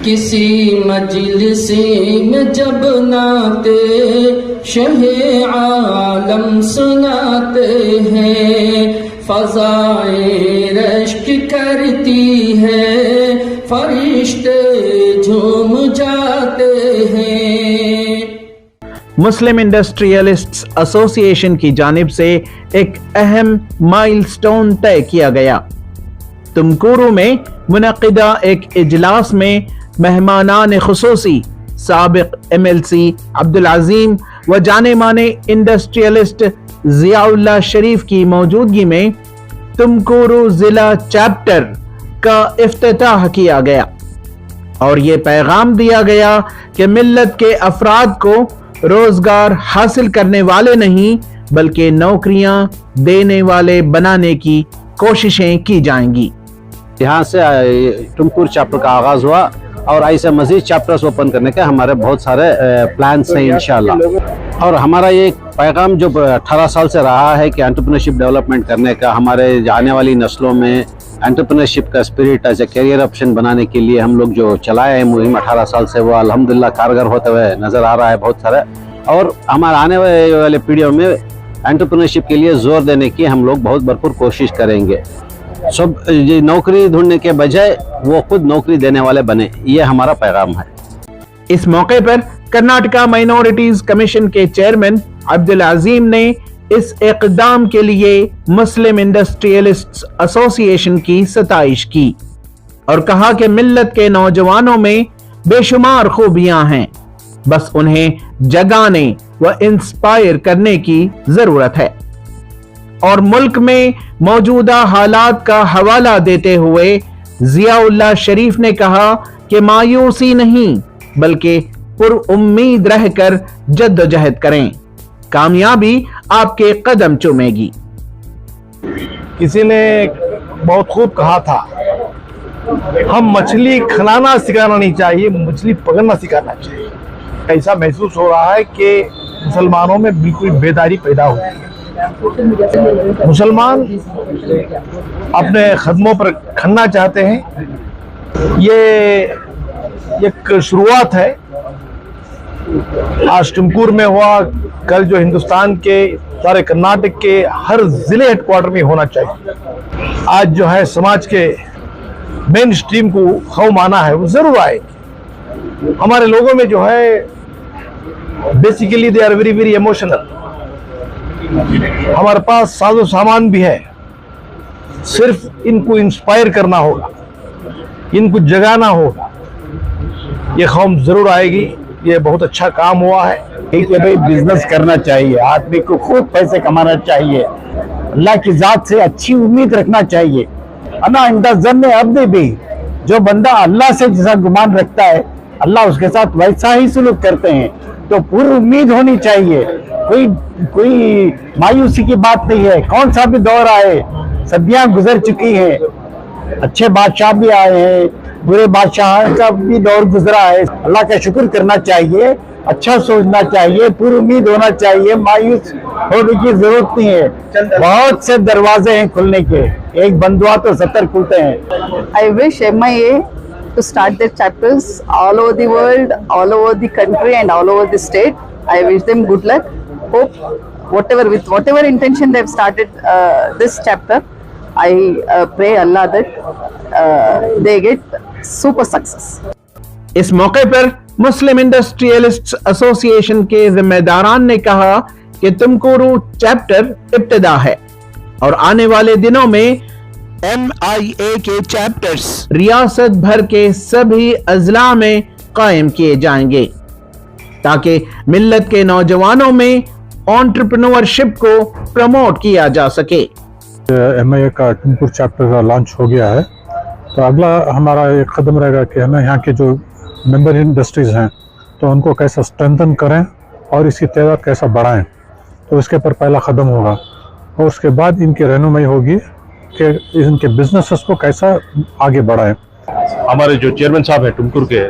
کسی مجلس میں جب ناتے شہ عالم سناتے ہیں، فضائے رشک کرتی ہے، فرشتے جھوم جاتے ہیں۔ مسلم انڈسٹریلسٹس ایسوسی ایشن کی جانب سے ایک اہم مائل سٹون طے کیا گیا۔ تمکورو میں منعقدہ ایک اجلاس میں مہمانان خصوصی سابق MLC عبدالعظیم و جانے مانے انڈسٹریلسٹ ضیاء اللہ شریف کی موجودگی میں تمکورو ضلع چیپٹر کا افتتاح کیا گیا اور یہ پیغام دیا گیا کہ ملت کے افراد کو روزگار حاصل کرنے والے نہیں بلکہ نوکریاں دینے والے بنانے کی کوششیں کی جائیں گی۔ یہاں سے تمکور چیپٹر کا آغاز ہوا اور ایسے مزید چیپٹرز اوپن کرنے کے ہمارے بہت سارے پلانس ہیں انشاءاللہ۔ اور ہمارا یہ پیغام جو 18 سال سے رہا ہے کہ انٹرپرینورشپ ڈیولپمنٹ کرنے کا، ہمارے آنے والی نسلوں میں انٹرپرینورشپ کا spirit as a career option بنانے کے لیے ہم لوگ جو چلائے ہیں مہم 18 سال سے، وہ الحمدللہ کارگر ہوتے ہوئے نظر آ رہا ہے بہت سارے۔ اور ہمارے آنے والے پیڑھیوں میں انٹرپرینورشپ کے لیے زور دینے کی ہم لوگ بہت بھرپور کوشش کریں گے۔ سب نوکری ڈھونڈنے کے بجائے وہ خود نوکری دینے والے بنے، یہ ہمارا پیغام ہے۔ اس موقع پر کرناٹکا مائنورٹیز کمیشن کے چیئرمین عبدالعظیم نے اس اقدام کے لیے مسلم انڈسٹریلسٹس ایسوسی ایشن کی ستائش کی اور کہا کہ ملت کے نوجوانوں میں بے شمار خوبیاں ہیں، بس انہیں جگانے و انسپائر کرنے کی ضرورت ہے۔ اور ملک میں موجودہ حالات کا حوالہ دیتے ہوئے ضیاء اللہ شریف نے کہا کہ مایوسی نہیں بلکہ پر امید رہ کر جد و جہد کریں، کامیابی آپ کے قدم چومے گی۔ کسی نے بہت خوب کہا تھا، ہم مچھلی کھلانا سکھانا نہیں چاہیے، مچھلی پکڑنا سکھانا چاہیے۔ ایسا محسوس ہو رہا ہے کہ مسلمانوں میں بالکل بیداری پیدا ہوئی ہے۔ مسلمان اپنے قدموں پر کھلنا چاہتے ہیں۔ یہ ایک شروعات ہے، آج تمکور میں ہوا، کل جو ہندوستان کے سارے کرناٹک کے ہر ضلع ہیڈ کوارٹر میں ہونا چاہیے۔ آج جو ہے سماج کے مین سٹریم کو قوم آنا ہے، وہ ضرور آئے گی۔ ہمارے لوگوں میں جو ہے basically they are very very emotional. ہمارے پاس ساز و سامان بھی ہے، صرف ان کو انسپائر کرنا ہوگا، ان کو جگانا ہوگا، یہ قوم ضرور آئے گی۔ یہ بہت اچھا کام ہوا ہے کہ بھئی بزنس کرنا چاہیے، آدمی کو خود پیسے کمانا چاہیے، اللہ کی ذات سے اچھی امید رکھنا چاہیے۔ انا عند الظن عبدی بھی، جو بندہ اللہ سے جیسا گمان رکھتا ہے اللہ اس کے ساتھ ویسا ہی سلوک کرتے ہیں، تو پر امید ہونی چاہیے۔ کوئی مایوسی کی بات نہیں ہے۔ کون سا بھی دور آئے، صدیاں گزر چکی ہیں، اچھے بادشاہ بھی آئے ہیں، برے بادشاہ کا بھی دور گزرا ہے۔ اللہ کا شکر کرنا چاہیے، اچھا سوچنا چاہیے، پر امید ہونا چاہیے، مایوس ہونے کی ضرورت نہیں ہے۔ بہت سے دروازے ہیں کھلنے کے، ایک بند ہوا تو 70 کھلتے ہیں۔ I wish MIA to start their chapters all over the world, all over the country and all over the state. I wish them good luck. Hope whatever intention they've started this chapter, I pray Allah that they get super success. اس موقع پر مسلم انڈسٹریلسٹس ایسوسی ایشن کے ذمہ داران نے کہا کہ تمکورو chapter ابتدا ہے اور آنے والے دنوں میں MIA کے چیپٹرز ریاست بھر کے سبھی اضلاع میں قائم کیے جائیں گے تاکہ ملت کے نوجوانوں میں انٹرپرینورشپ کو پروموٹ کیا جا سکے۔ MIA کا تمکور چیپٹر لانچ ہو گیا ہے، تو اگلا ہمارا ایک قدم رہے گا کہ ہمیں یہاں کے جو ممبر انڈسٹریز ہیں تو ان کو کیسا اسٹرینتھن کریں اور اس کی تعداد کیسا بڑھائیں، تو اس کے پر پہلا قدم ہوگا۔ اور اس کے بعد ان کی رہنمائی ہوگی کہ ان کے بزنسز کو کیسا آگے بڑھائیں۔ ہمارے جو چیئرمین صاحب ہیں تمکور کے،